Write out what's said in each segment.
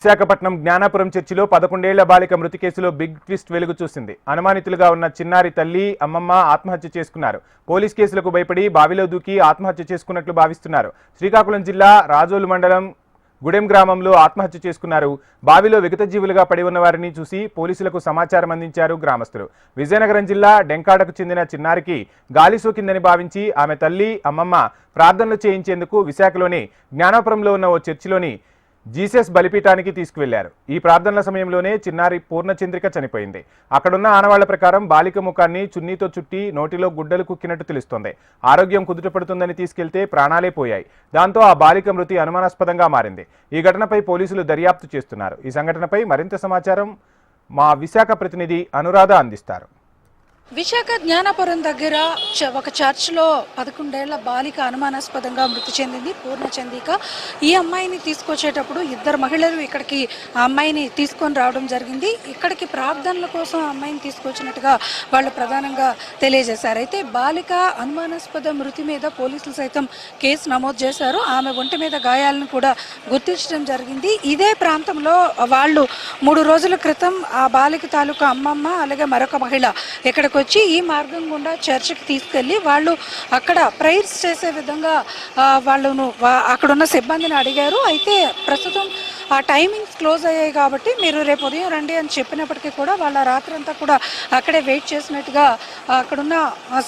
విశాఖపట్నం జ్ఞానాపురం చర్చిలో 11 ఏళ్ల బాలిక మృతి కేసులో బిగ్ ట్విస్ట్ వెలుగు చూసింది. అనుమానితులుగా ఉన్న చిన్నారి తల్లి, అమ్మమ్మ ఆత్మహత్య చేసుకున్నారు. పోలీస్ కేసులకు భయపడి బావిలో దూకి ఆత్మహత్య చేసుకున్నట్లు భావిస్తున్నారు. శ్రీకాకుళం జిల్లా రాజోలు మండలం గుడెం గ్రామంలో ఆత్మహత్య చేసుకున్నారు. బావిలో విగతజీవులుగా పడి ఉన్న వారిని చూసి పోలీసులకు సమాచారం అందించారు గ్రామస్తులు. విజయనగరం జిల్లా డెంకాడకు చెందిన చిన్నారికి గాలి సోకిందని భావించి ఆమె తల్లి, అమ్మమ్మ ప్రార్థనలు చేయించేందుకు విశాఖలోని జ్ఞానాపురంలో ఉన్న ఓ చర్చిలోని జీసస్ బలిపీఠానికి తీసుకువెళ్లారు. ఈ ప్రార్థనల సమయంలోనే చిన్నారి పూర్ణచంద్రిక చనిపోయింది. అక్కడున్న ఆనవాళ్ల ప్రకారం బాలిక ముఖాన్ని చున్నీతో చుట్టి నోటిలో గుడ్డలు కుక్కినట్టు తెలుస్తోంది. ఆరోగ్యం కుదుటపడుతుందని తీసుకెళ్తే ప్రాణాలే పోయాయి. దాంతో ఆ బాలిక మృతి అనుమానాస్పదంగా మారింది. ఈ ఘటనపై పోలీసులు దర్యాప్తు చేస్తున్నారు. ఈ సంఘటనపై మరింత సమాచారం మా విశాఖ ప్రతినిధి అనురాధ అందిస్తారు. విశాఖ జ్ఞానాపురం దగ్గర ఒక చర్చ్లో 11 ఏళ్ల బాలిక అనుమానాస్పదంగా మృతి చెందింది, పూర్ణచంద్రిక. ఈ అమ్మాయిని తీసుకొచ్చేటప్పుడు 2 మహిళలు ఇక్కడికి ఆ అమ్మాయిని తీసుకొని రావడం జరిగింది. ఇక్కడికి ప్రార్థనల కోసం ఆ అమ్మాయిని తీసుకొచ్చినట్టుగా వాళ్ళు ప్రధానంగా తెలియజేశారు. అయితే బాలిక అనుమానాస్పద మృతి మీద పోలీసులు సైతం కేసు నమోదు చేశారు. ఆమె ఒంటి మీద గాయాలను కూడా గుర్తించడం జరిగింది. ఇదే ప్రాంతంలో వాళ్ళు 3 రోజుల క్రితం ఆ బాలిక తాలూకా అమ్మమ్మ అలాగే మరొక మహిళ ఇక్కడికి వచ్చి ఈ మార్గం గుండా చర్చికి తీసుకెళ్ళి వాళ్ళు అక్కడ ప్రేయర్స్ చేసే విధంగా వాళ్ళను అక్కడున్న సిబ్బందిని అడిగారు. అయితే ప్రస్తుతం ఆ టైమింగ్స్ క్లోజ్ అయ్యాయి కాబట్టి మీరు రేపు ఉదయం రండి అని చెప్పినప్పటికీ కూడా వాళ్ళ రాత్రి అంతా కూడా అక్కడే వెయిట్ చేసినట్టుగా అక్కడున్న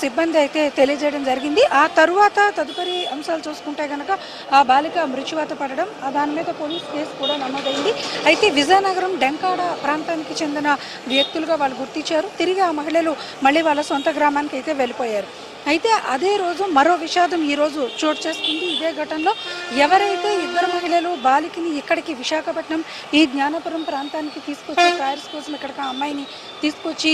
సిబ్బంది అయితే తెలియజేయడం జరిగింది. ఆ తరువాత తదుపరి అంశాలు చూసుకుంటే కనుక ఆ బాలిక మృత్యువాత పడడం, దాని మీద పోలీస్ కేసు కూడా నమోదైంది. అయితే విజయనగరం డెంకాడ ప్రాంతానికి చెందిన వ్యక్తులుగా వాళ్ళు గుర్తించారు. తిరిగి ఆ మహిళలు మళ్ళీ వాళ్ళ సొంత గ్రామానికి అయితే వెళ్ళిపోయారు. అయితే అదే రోజు మరో విషాదం ఈరోజు చోటు చేసుకుంది. ఇదే ఘటనలో ఎవరైతే 2 మహిళలు బాలికని ఇక్కడికి విశాఖపట్నం ఈ జ్ఞానాపురం ప్రాంతానికి తీసుకొచ్చి ప్రేయర్స్ కోసం ఇక్కడికి ఆ అమ్మాయిని తీసుకొచ్చి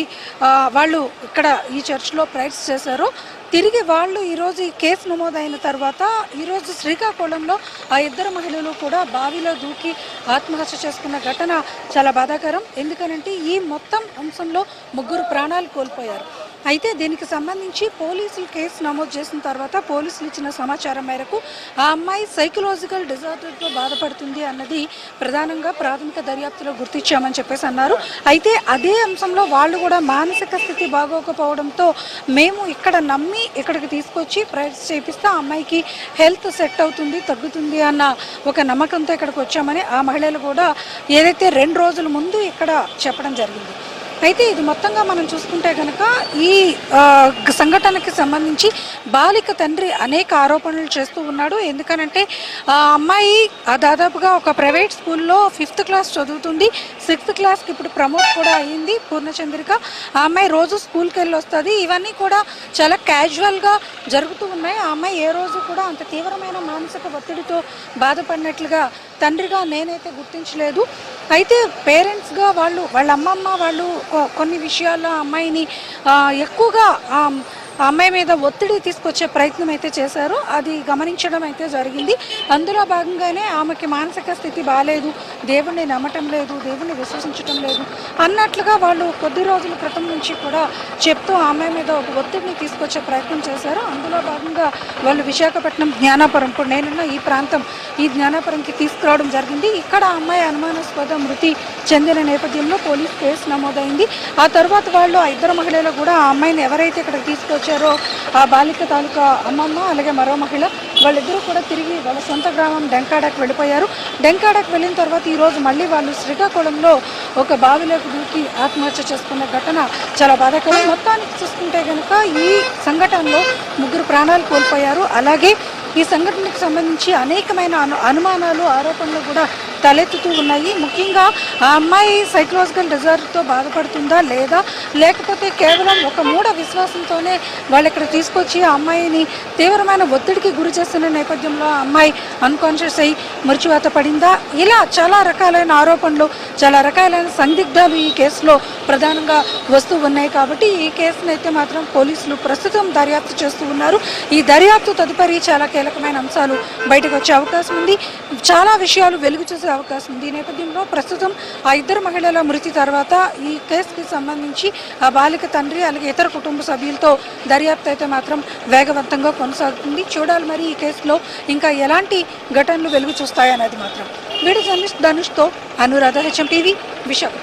వాళ్ళు ఇక్కడ ఈ చర్చ్లో ప్రేయర్స్ చేశారో తిరిగి వాళ్ళు ఈరోజు ఈ కేసు నమోదైన తర్వాత ఈరోజు శ్రీకాకుళంలో ఆ 2 మహిళలు కూడా బావిలో దూకి ఆత్మహత్య చేసుకున్న ఘటన చాలా బాధాకరం. ఎందుకనంటే ఈ మొత్తం అంశంలో 3 ప్రాణాలు కోల్పోయారు. అయితే దీనికి సంబంధించి పోలీసులు కేసు నమోదు చేసిన తర్వాత పోలీసులు ఇచ్చిన సమాచారం మేరకు ఆ అమ్మాయి సైకలాజికల్ డిజార్డర్తో బాధపడుతుంది అన్నది ప్రధానంగా ప్రాథమిక దర్యాప్తులో గుర్తించామని చెప్పేసి అన్నారు. అయితే అదే అంశంలో వాళ్ళు కూడా మానసిక స్థితి బాగోకపోవడంతో మేము ఇక్కడ నమ్మి ఇక్కడికి తీసుకొచ్చి ప్రేయర్స్ చేపిస్తే ఆ అమ్మాయికి హెల్త్ సెట్ అవుతుంది, తగ్గుతుంది అన్న ఒక నమ్మకంతో ఇక్కడికి వచ్చామని ఆ మహిళలు కూడా ఏదైతే 2 రోజుల ముందు ఇక్కడ చెప్పడం జరిగింది. అయితే ఇది మొత్తంగా మనం చూసుకుంటే కనుక ఈ సంఘటనకి సంబంధించి బాలిక తండ్రి అనేక ఆరోపణలు చేస్తూ ఉన్నాడు. ఎందుకనంటే ఆ అమ్మాయి దాదాపుగా ఒక ప్రైవేట్ స్కూల్లో 5th క్లాస్ చదువుతుంది. 6th క్లాస్కి ఇప్పుడు ప్రమోట్ కూడా అయ్యింది పూర్ణచంద్రిక. ఆ అమ్మాయి రోజు స్కూల్కి వెళ్ళి వస్తుంది. ఇవన్నీ కూడా చాలా క్యాజువల్గా జరుగుతూ ఉన్నాయి. ఆ అమ్మాయి ఏ రోజు కూడా అంత తీవ్రమైన మానసిక ఒత్తిడితో బాధపడినట్లుగా తండ్రిగా నేనైతే గుర్తించలేదు. అయితే పేరెంట్స్గా వాళ్ళ అమ్మమ్మ వాళ్ళు కొన్ని విషయాల్లో అమ్మాయిని ఎక్కువగా ఆ అమ్మాయి మీద ఒత్తిడి తీసుకొచ్చే ప్రయత్నం అయితే చేశారు. అది గమనించడం అయితే జరిగింది. అందులో భాగంగానే ఆమెకి మానసిక స్థితి బాగాలేదు, దేవుణ్ణి నమ్మటం లేదు, దేవుణ్ణి విశ్వసించటం లేదు అన్నట్లుగా వాళ్ళు కొద్ది రోజుల క్రితం నుంచి కూడా చెప్తూ ఆ అమ్మాయి మీద ఒక ఒత్తిడిని తీసుకొచ్చే ప్రయత్నం చేశారు. అందులో భాగంగా వాళ్ళు విశాఖపట్నం జ్ఞానాపురం, ఇప్పుడు నేనున్న ఈ ప్రాంతం ఈ జ్ఞానాపురంకి తీసుకురావడం జరిగింది. ఇక్కడ ఆ అమ్మాయి అనుమానాస్పద మృతి చెందిన నేపథ్యంలో పోలీస్ కేసు నమోదైంది. ఆ తర్వాత వాళ్ళు ఆ 2 మహిళలు కూడా ఆ అమ్మాయిని ఎవరైతే ఇక్కడ తీసుకొచ్చారో ఆ బాలిక తాలూకా అమ్మమ్మ అలాగే మరో మహిళ వాళ్ళిద్దరూ కూడా తిరిగి వాళ్ళ సొంత గ్రామం డెంకాడకు వెళ్ళిపోయారు. డెంకాడకు వెళ్ళిన తర్వాత ఈరోజు మళ్ళీ వాళ్ళు శ్రీకాకుళంలో ఒక బావిలోకి దూకి ఆత్మహత్య చేసుకున్న ఘటన చాలా బాధాకరం. మొత్తానికి చూసుకుంటే కనుక ఈ సంఘటనలో 3 ప్రాణాలు కోల్పోయారు. అలాగే ఈ సంఘటనకు సంబంధించి అనేకమైన అనుమానాలు, ఆరోపణలు కూడా తలెత్తుతూ ఉన్నాయి. ముఖ్యంగా ఆ అమ్మాయి సైకలాజికల్ డిజార్డర్తో బాధపడుతుందా లేదా లేకపోతే కేవలం ఒక మూఢ విశ్వాసంతోనే వాళ్ళు ఇక్కడ తీసుకొచ్చి ఆ అమ్మాయిని తీవ్రమైన ఒత్తిడికి గురి చేస్తున్న నేపథ్యంలో ఆ అమ్మాయి అన్కాన్షియస్ అయ్యి మృత్యువాత పడిందా, ఇలా చాలా రకాలైన ఆరోపణలు, చాలా రకాలైన సందిగ్ధాలు ఈ కేసులో ప్రధానంగా వస్తూ ఉన్నాయి. కాబట్టి ఈ కేసును అయితే మాత్రం పోలీసులు ప్రస్తుతం దర్యాప్తు చేస్తూ ఉన్నారు. ఈ దర్యాప్తు తదుపరి చాలా కీలకమైన అంశాలు బయటకు వచ్చే అవకాశం ఉంది. చాలా విషయాలు వెలుగు చూసే అవకాశం ఉంది. ఈ నేపథ్యంలో ప్రస్తుతం ఆ 2 మహిళల మృతి తర్వాత ఈ కేసుకి సంబంధించి ఆ బాలిక తండ్రి అలాగే ఇతర కుటుంబ సభ్యులతో దర్యాప్తు అయితే మాత్రం వేగవంతంగా కొనసాగుతుంది. చూడాలి మరి ఈ కేసులో ఇంకా ఎలాంటి ఘటనలు వెలుగు చూస్తాయనేది మాత్రం. వీడియో జర్నలిస్ట్ ధనుష్తో అనురాధ, హెచ్ఎం టీవీ, విశాఖ.